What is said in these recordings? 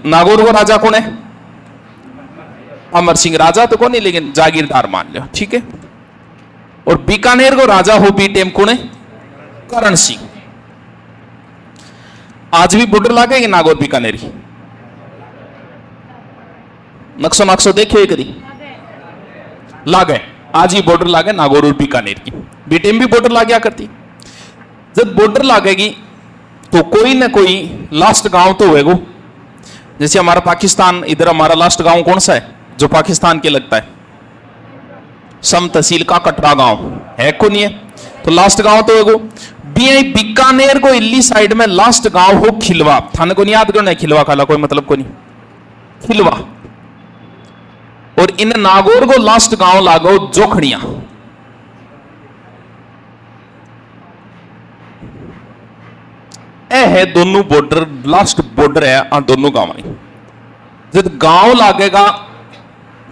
नागौर को राजा कौन है? अमर सिंह। राजा तो कौन है लेकिन जागीरदार मान लो, ठीक है। और बीकानेर को राजा हो बी टेम कौन है? करण सिंह। आज भी बॉर्डर लागे नागौर बीकानेर की? नक्शो नक्शो देखिए कभी लागे। आज ही बॉर्डर लागे नागौर और बीकानेर की। बीटेम भी बॉर्डर ला गया करती। जब बॉर्डर लागेगी तो कोई ना कोई लास्ट गांव तो होएगा। जैसे हमारा पाकिस्तान, इधर हमारा लास्ट गांव कौन सा है जो पाकिस्तान के लगता है? सम तहसील का कटरा गांव है, को नहीं है? तो लास्ट गांव तो होगा। बीकानेर को इल्ली साइड में लास्ट गांव हो खिलवा। थाने को नहीं याद करना है खिलवा काला, कोई मतलब को नहीं, खिलवा। और इन नागौर को लास्ट गांव लागो जोखड़िया। ए है दोनों बॉर्डर, लास्ट बॉर्डर है आ दोनों गांव में। जब गांव लागेगा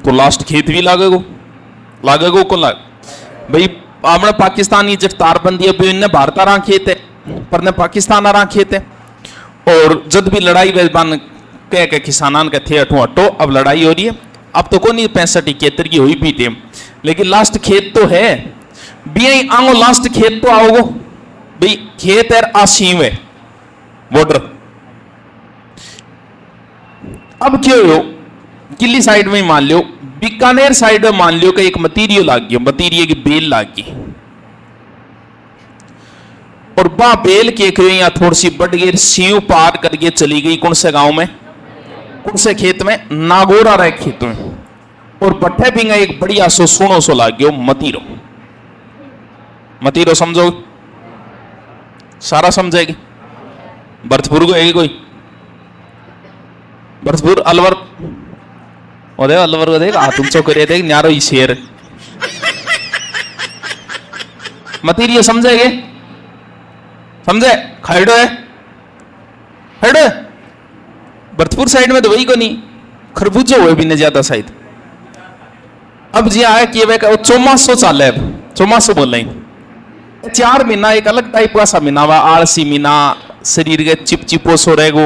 तो लास्ट खेत भी लागेगा। लागेगा को लाग भाई आपने पाकिस्तानी जब तारबंदी अभी इन्हें भारत आ खेत है पर ने पाकिस्तान आ खेत है। और जब भी लड़ाई वेजबान कह के किसानान के थे अठो अटो, अब लड़ाई हो रही है। अब तो को नहीं 65-71 की हुई भी टेम, लेकिन लास्ट खेत तो है। भी आंगो लास्ट खेत तो आओगो भाई, खेत है आसीम है बॉर्डर। अब क्यों हो किली साइड में मान लो, बीकानेर साइड में मान लो कि एक मतीरियो लाग गई, मतीरियो की बेल लाग गई। और बा बेल के या थोड़ी सी बढ़ गई, सीव पार करके चली गई कौन से गांव में, कौन से खेत में? नागौर रहे खेत में। और बट्ठे भी एक बढ़िया सो सोनो सो लाग गयो मतीरो। मतीरो समझो? सारा समझेगी। भरतपुर को है कोई? भरतपुर अलवर और अलवर को देख तुम चौकरिया देख न्यारो ही शेर। मतीरियो समझेगे? समझे? खैडो है, खैडो है। भरतपुर साइड में तो वही को नहीं, खरबूजे हुए भी नहीं ज्यादा शायद। अब जी आया कि वे चौमासो चाले, अब चौमासो बोल रहे 4 महीना एक अलग टाइप का सा महीना हुआ, आलसी महीना। शरीर के चिपचिपो सो रहेगो,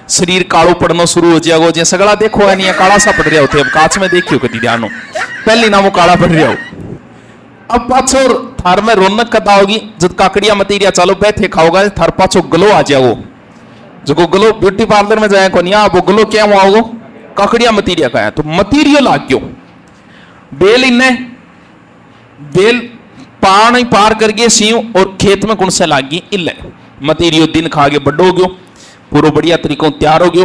शरीर कालो पड़ना शुरू हो जाएगो। जैसे सगड़ा देखो है नहीं काला सा पड़ रहा होते, अब कांच में देखियो कभी ध्यान हो पहली ना वो काला पड़ रहा हो। अब पाछो थार में रौनक कदा होगी जब काकड़िया मतीरिया चालो बैठे खाओगा, थार पाछो गलो आ जाओ। जो गलो ब्यूटी पार्लर में जाए को नहीं वो गलो क्या हुआ, काकड़िया मतीरिया का है। तो मतीरियो लाग गयो बेल, इन्हें बेल पानी पार करके सीव और खेत में कौन से लाग गई इले। मतीरियो दिन खा के बड्डो हो गयो, पूरा बढ़िया तरीकों तैयार हो गयो।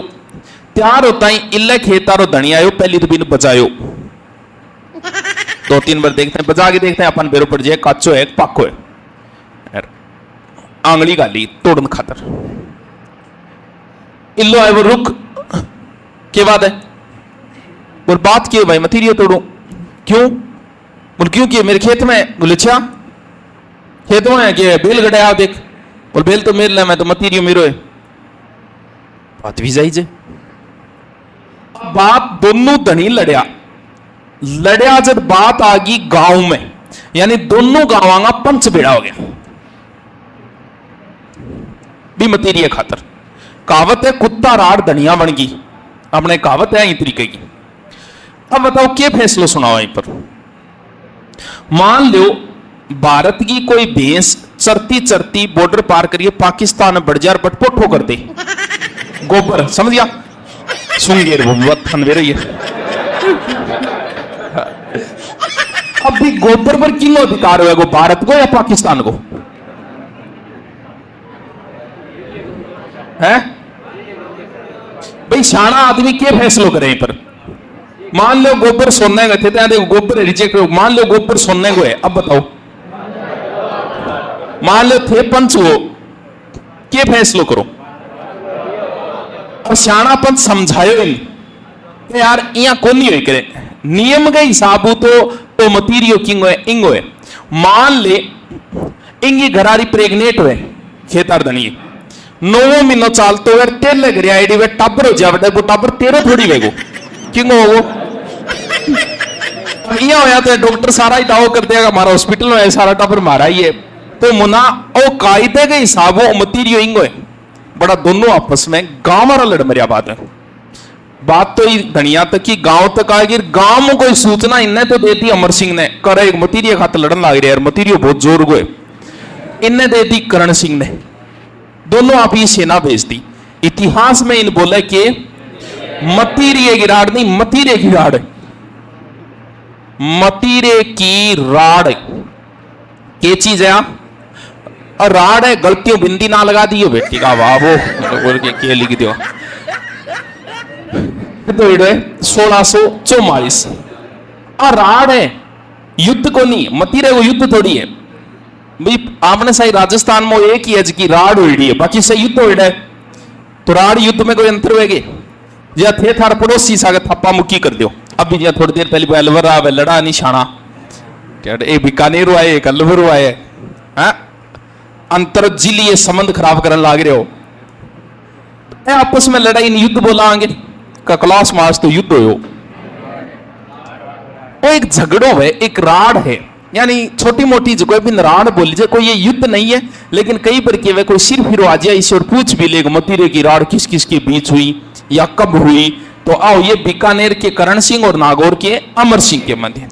तैयार होता ही इले खेतारो धनिया आयो, पहली तो बिन बजायो। 2-3 बार देखते हैं, बजा के देखते हैं अपन बेरो पड़ जाए काचो है पाको है। आंगली गाली तोड़न खातर इल्लो है वो रुक के बाद है। और बात की भाई मतीरियो तोड़ू क्यों? बोल क्यों कि मेरे खेत में गुलछा खेत में है कि बेल गड़ाया देख। और बेल तो मेरे लिए, मैं तो मतीरियो मेरो है। बात भी जाई जे। बात दोनों धनी लड़या जब बात आ गई गांव में, यानी दोनों गांव का पंच बेड़ा हो गया भी मतीरिया खातर। कहावत है कुत्ता राड़ धनिया बन गई, अपने कहावत है इस तरीके की। अब बताओ क्या फैसला सुनाओ यहीं पर। मान लो भारत की कोई भैंस चरती चरती बॉर्डर पार करिए पाकिस्तान में बढ़ जाए, बटपोटो कर दे गोबर, समझ गया? सुंगेर ये अब भी गोबर पर किलो अधिकार होगा, भारत को या पाकिस्तान को? है भाई शाना आदमी क्या फैसलो करे पर। मान लो गोबर सोने गए थे, देखो गोबर रिजेक्ट हो। मान लो गोबर सोने को है, अब बताओ मान लो थे पंच हो, क्या फैसलो करो? और सियाणा पंच समझायो नहीं यार यहाँ कौन नहीं करे नियम के हिसाब तो मतीरियो किंग है इंगो है। मान ले इंगी घरारी प्रेग्नेट हुए खेतार धनी 9 महीनों चालतो है तेल घर आईडी वे टाबर हो जाए, वो टाबर तेरो थोड़ी वेगो किंग हो। यह होया तो डॉक्टर सारा ही दाव कर देगा हमारा हॉस्पिटल में सारा टाबर मारा ही है। तो मुना ओ कायदे के हिसाब मतीरियो इंगो है बड़ा, दोनों आपस में गांव मारा लड़ मरिया बात है। बात तो धनिया तक की गांव तक आएगी। गांव में कोई सूचना इन्हें तो देती अमर सिंह ने, कर एक मतीरिया खातर लड़न लग रहा है, मतीरियो बहुत जोर गए, इन्हें देती करण सिंह ने, दोनों आप ही सेना भेजती। इतिहास में इन बोले कि मतीरिये की राड़ नहीं, मतीरे की राड़, मतीरे की राड़ के चीज है। और राड़ है, गलतियों बिंदी ना लगा दियो बेटी का, वाह वो बोल के लिख दियो। तो 1644 और राड़ है, युद्ध को नहीं, मतीरे को युद्ध थोड़ी है भाई। आपने सही राजस्थान में एक ही है की राड़ हुई है, बाकी से युद्ध हो है। तो राड़ युद्ध में कोई अंतर हुएगी? या थे थार पड़ोसी सागे थप्पा मुक्की कर दियो। अभी या थोड़ी देर पहले अलवर आवे लड़ा निशाना, एक बीकानेर आए, एक अलवर आए, अंतर जिलीय संबंध खराब करने लाग रहे हो। आपस में लड़ाई नहीं, युद्ध बोला आगे का क्लास मार्च तो युद्ध हो। वो एक झगड़ो है, एक राड़ है, यानी छोटी मोटी जो कोई भी राड़ बोली जाए, कोई ये युद्ध नहीं है। लेकिन कई बार के वे कोई सिर फिर आ जाए इसे और पूछ भी लेगा मतीरे की राड़ किस किस के बीच हुई या कब हुई। तो आओ ये बीकानेर के करण सिंह और नागौर के अमर सिंह के मध्य